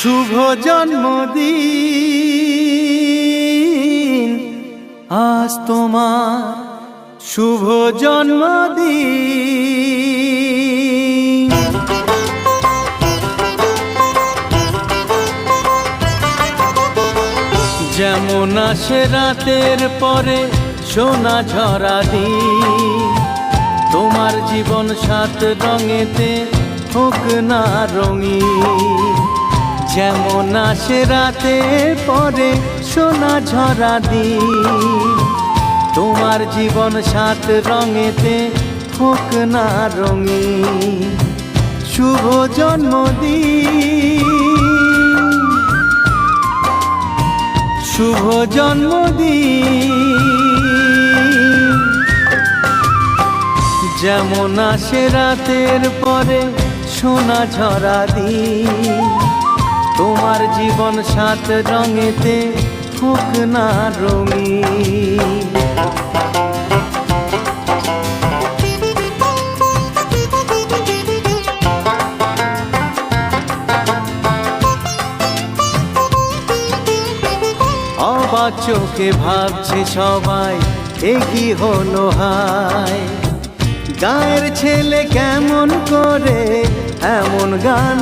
শুভ জন্মদিন আজ তোমার শুভ জন্মদিন। যেমন আসে রাতের পরে সোনা ঝরা দিন, তোমার জীবন সাত রঙেতে হোক না রঙিন। যেমন আসে রাতের পরে সোনা ঝরা দিন, তোমার জীবন সাত রঙেতে হোক না রঙিন। শুভ জন্মদিন, শুভ জন্মদিন। যেমন আসে রাতের পরে সোনা ঝরা দিন, তোমার জীবন সাত রঙেতে হোক না রঙিন। অবাক চোখে ভাবছে সবাই এ কি হলো হায়, গায়ের ছেলে কেমন করে এমন গান